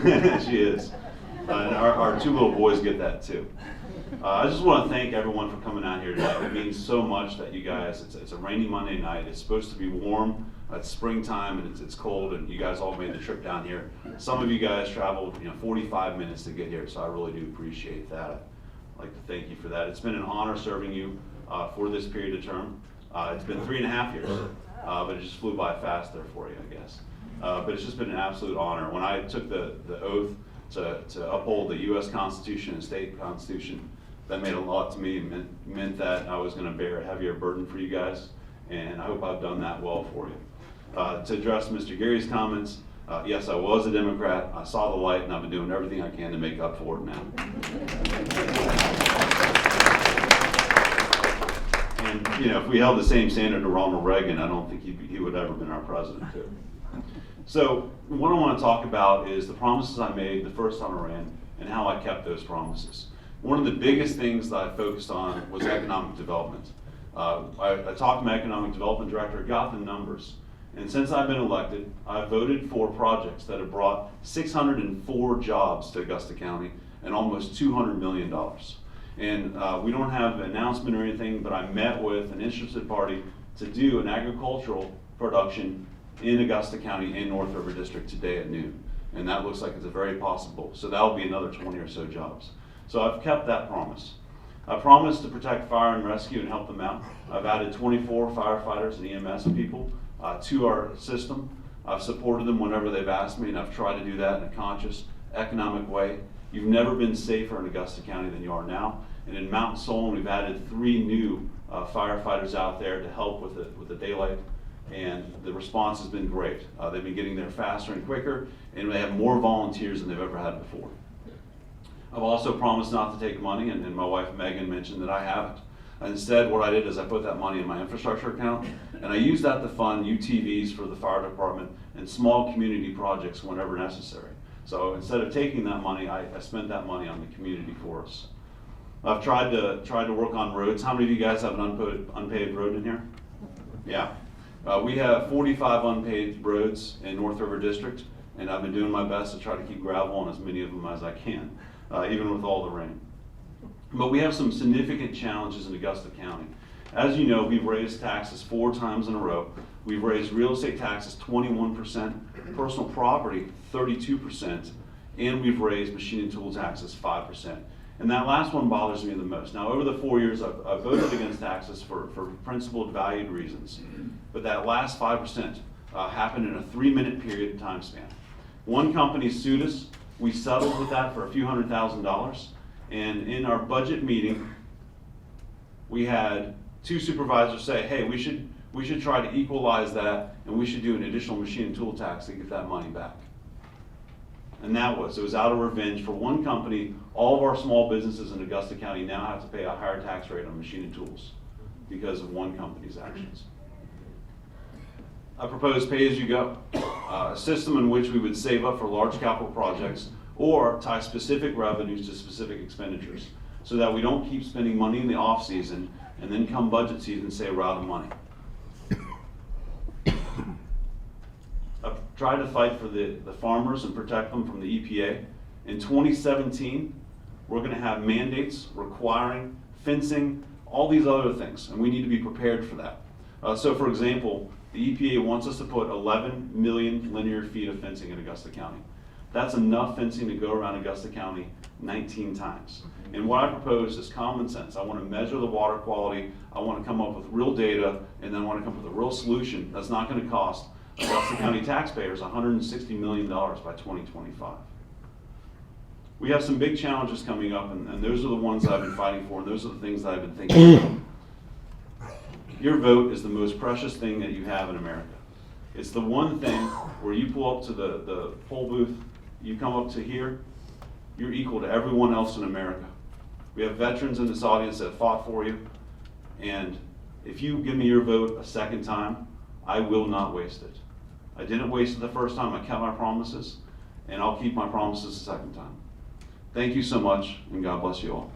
She is. And our two little boys get that too. I just want to thank everyone for coming out here today. It means so much that you guys, it's a rainy Monday night. It's supposed to be warm. It's springtime and it's cold, and you guys all made the trip down here. Some of you guys traveled 45 minutes to get here, so I really do appreciate that. I'd like to thank you for that. It's been an honor serving you for this period of term. It's been 3.5 years, but it just flew by fast there for you, I guess. But it's just been an absolute honor. When I took the oath to uphold the U.S. Constitution and state constitution, that made a lot to me. It meant that I was going to bear a heavier burden for you guys, and I hope I've done that well for you. To address Mr. Gary's comments, yes, I was a Democrat. I saw the light, and I've been doing everything I can to make up for it now. And if we held the same standard to Ronald Reagan, I don't think he would have ever been our president too. So what I want to talk about is the promises I made the first time I ran and how I kept those promises. One of the biggest things that I focused on was economic development. I talked to my economic development director, got the numbers, and since I've been elected, I've voted for projects that have brought 604 jobs to Augusta County and almost $200 million. And we don't have an announcement or anything, but I met with an interested party to do an agricultural production in Augusta County and North River District today at noon. And that looks like it's a very possible. So that'll be another 20 or so jobs. So I've kept that promise. I promised to protect fire and rescue and help them out. I've added 24 firefighters and EMS people to our system. I've supported them whenever they've asked me, and I've tried to do that in a conscious, economic way. You've never been safer in Augusta County than you are now. And in Mount Solon, we've added 3 new firefighters out there to help with the daylight, and the response has been great. They've been getting there faster and quicker, and they have more volunteers than they've ever had before. I've also promised not to take money, and my wife Megan mentioned that I haven't. Instead, what I did is I put that money in my infrastructure account, and I used that to fund UTVs for the fire department and small community projects whenever necessary. So instead of taking that money, I spent that money on the community for us. I've tried to work on roads. How many of you guys have an unpaved road in here? Yeah. We have 45 unpaved roads in North River District, and I've been doing my best to try to keep gravel on as many of them as I can, even with all the rain. But we have some significant challenges in Augusta County. As you know, we've raised taxes 4 times in a row. We've raised real estate taxes 21%, personal property 32%, and we've raised machine and tool taxes 5%. And that last one bothers me the most. Now, over the 4 years, I've voted against taxes for principled, valued reasons. But that last 5% happened in a 3-minute period of time span. One company sued us. We settled with that for a few $100,000. And in our budget meeting, we had 2 supervisors say, hey, we should try to equalize that, and we should do an additional machine and tool tax to get that money back. And it was out of revenge for one company. All of our small businesses in Augusta County now have to pay a higher tax rate on machine and tools because of one company's actions. I propose pay-as-you-go, a system in which we would save up for large capital projects or tie specific revenues to specific expenditures so that we don't keep spending money in the off-season and then come budget season say we're out of money. I've tried to fight for the farmers and protect them from the EPA. In 2017, we're going to have mandates requiring fencing, all these other things, and we need to be prepared for that. So for example, the EPA wants us to put 11 million linear feet of fencing in Augusta County. That's enough fencing to go around Augusta County 19 times. And what I propose is common sense. I want to measure the water quality, I want to come up with real data, and then I want to come up with a real solution that's not going to cost Augusta County taxpayers $160 million by 2025. We have some big challenges coming up, and those are the ones that I've been fighting for, and those are the things that I've been thinking about. Your vote is the most precious thing that you have in America. It's the one thing where you pull up to the poll booth, you come up to here, you're equal to everyone else in America. We have veterans in this audience that fought for you, and if you give me your vote a second time, I will not waste it. I didn't waste it the first time, I kept my promises, and I'll keep my promises the second time. Thank you so much, and God bless you all.